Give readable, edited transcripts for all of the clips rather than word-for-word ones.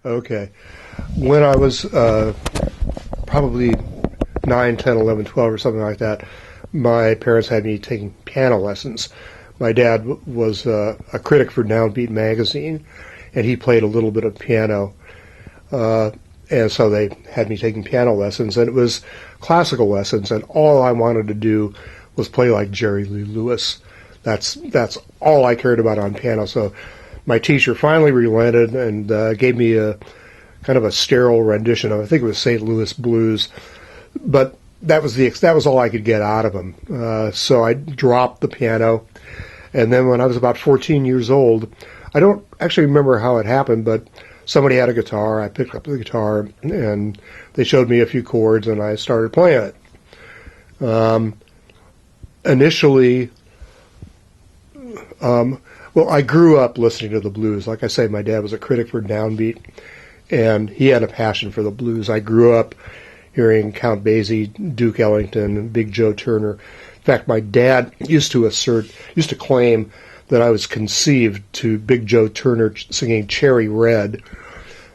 Okay. When I was probably 9, 10, 11, 12 or something like that, my parents had me taking piano lessons. My dad was a critic for Downbeat magazine, and he played a little bit of piano. And so they had me taking piano lessons, and it was classical lessons, and all I wanted to do was play like Jerry Lee Lewis. That's all I cared about on piano. So my teacher finally relented and gave me a kind of a sterile rendition of, I think it was St. Louis Blues, but that was all I could get out of him. So I dropped the piano, and then when I was about 14 years old, I don't actually remember how it happened, but somebody had a guitar. I picked up the guitar, and they showed me a few chords, and I started playing it. Initially, well, I grew up listening to the blues. Like I say, my dad was a critic for Downbeat, and he had a passion for the blues. I grew up hearing Count Basie, Duke Ellington, Big Joe Turner. In fact, my dad used to claim that I was conceived to Big Joe Turner singing Cherry Red.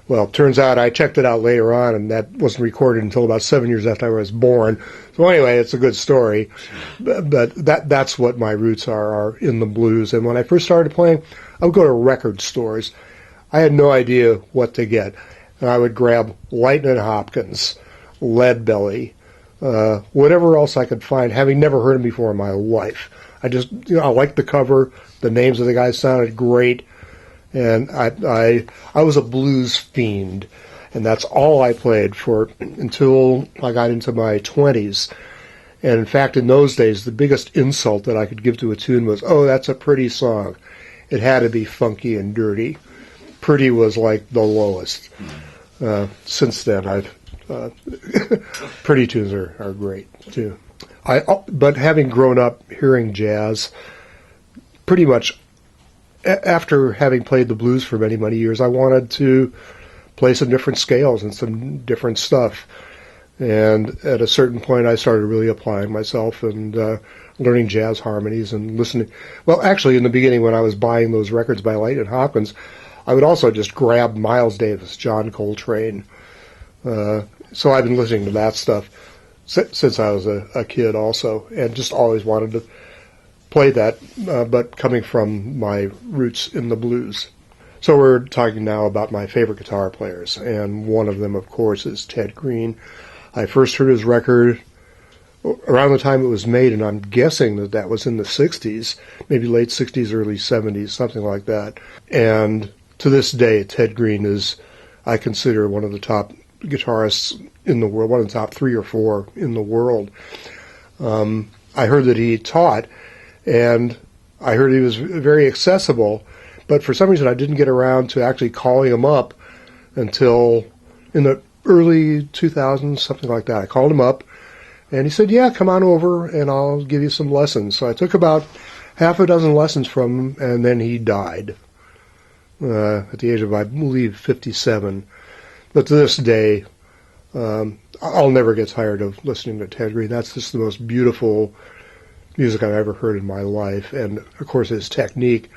Well, turns out I checked it out later on, and that wasn't recorded until about 7 years after I was born. So anyway, it's a good story. But that's what my roots are in the blues. And when I first started playing, I would go to record stores. I had no idea what to get. And I would grab Lightnin' Hopkins, Leadbelly, whatever else I could find, having never heard him before in my life. I liked the cover. The names of the guys sounded great. And I was a blues fiend, and that's all I played for until I got into my 20s. And in fact, in those days, the biggest insult that I could give to a tune was, "Oh, that's a pretty song." It had to be funky and dirty. Pretty was like the lowest. Since then, pretty tunes are great too. But having grown up hearing jazz, pretty much after having played the blues for many, many years, I wanted to play some different scales and some different stuff. And at a certain point, I started really applying myself and learning jazz harmonies and listening. Well, actually, in the beginning, when I was buying those records by Lightnin' Hopkins, I would also just grab Miles Davis, John Coltrane. So I've been listening to that stuff since I was a kid also, and just always wanted to play that, but coming from my roots in the blues. So we're talking now about my favorite guitar players, and one of them, of course, is Ted Green. I first heard his record around the time it was made, and I'm guessing that was in the 60s, maybe late 60s, early 70s, something like that. And to this day, Ted Green is, I consider, one of the top guitarists in the world, one of the top 3 or 4 in the world. I heard that he taught, and I heard he was very accessible, but for some reason I didn't get around to actually calling him up until in the early 2000s, something like that. I called him up, and he said, "Yeah, come on over, and I'll give you some lessons." So I took about half a dozen lessons from him, and then he died at the age of, I believe, 57. But to this day, I'll never get tired of listening to Ted Green. That's just the most beautiful music I've ever heard in my life, and of course his technique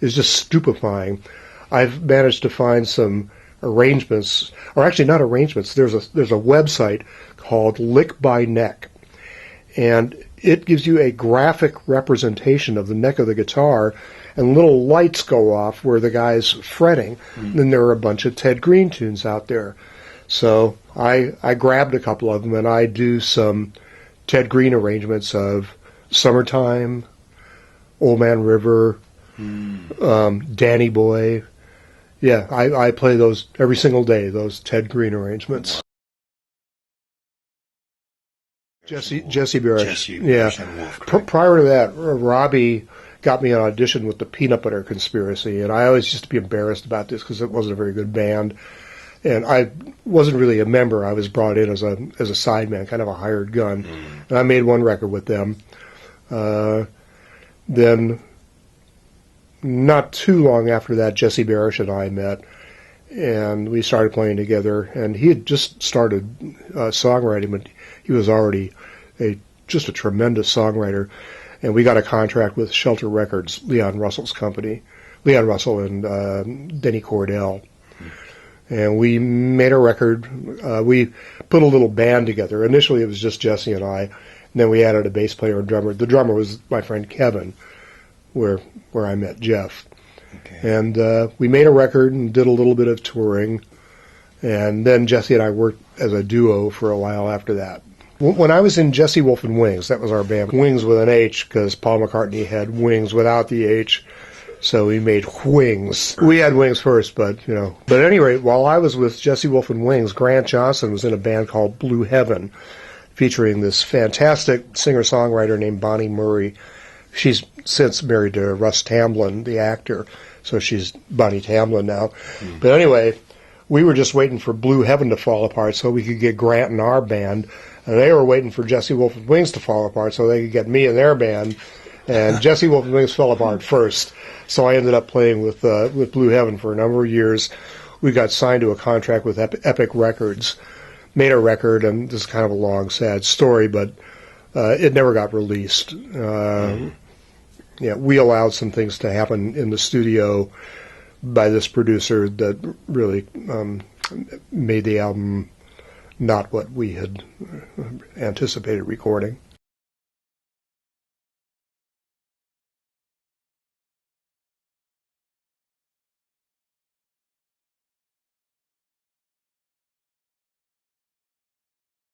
is just stupefying. I've managed to find some arrangements, or actually not arrangements. There's a website called Lick by Neck, and it gives you a graphic representation of the neck of the guitar, and little lights go off where the guy's fretting. And then there are a bunch of Ted Green tunes out there. So I grabbed a couple of them, and I do some Ted Green arrangements of Summertime, Old Man River, Danny Boy. Yeah, I play those every single day, those Ted Green arrangements. Jesse Barish. Yeah. Prior to that, Robby got me an audition with the Peanut Butter Conspiracy, and I always used to be embarrassed about this because it wasn't a very good band. And I wasn't really a member. I was brought in as a sideman, kind of a hired gun. And I made one record with them. Then, not too long after that, Jesse Barish and I met, and we started playing together. And he had just started songwriting, but he was already just a tremendous songwriter. And we got a contract with Shelter Records, Leon Russell's company, Leon Russell and Denny Cordell. and we made a record. We put a little band together. Initially, it was just Jesse and I, and then we added a bass player and drummer. The drummer was my friend Kevin, where I met Jeff. Okay. And we made a record and did a little bit of touring, and then Jesse and I worked as a duo for a while after that. When I was in Jesse Wolff and Wings, that was our band. Wings with an H, because Paul McCartney had Wings without the H, so we made Wings. We had Wings first, but, you know. But at any rate, while I was with Jesse Wolff and Wings, Grant Johnson was in a band called Blue Heaven, featuring this fantastic singer-songwriter named Bonnie Murray. She's since married to Russ Tamblyn, the actor, so she's Bonnie Tamblyn now. Mm. But anyway, we were just waiting for Blue Heaven to fall apart so we could get Grant in our band, and they were waiting for Jesse Wolff and Wings to fall apart so they could get me in their band, and Jesse Wolff and Wings fell apart first. So I ended up playing with Blue Heaven for a number of years. We got signed to a contract with Epic Records, made a record, and this is kind of a long, sad story, but it never got released. Yeah, we allowed some things to happen in the studio by this producer that really made the album not what we had anticipated recording.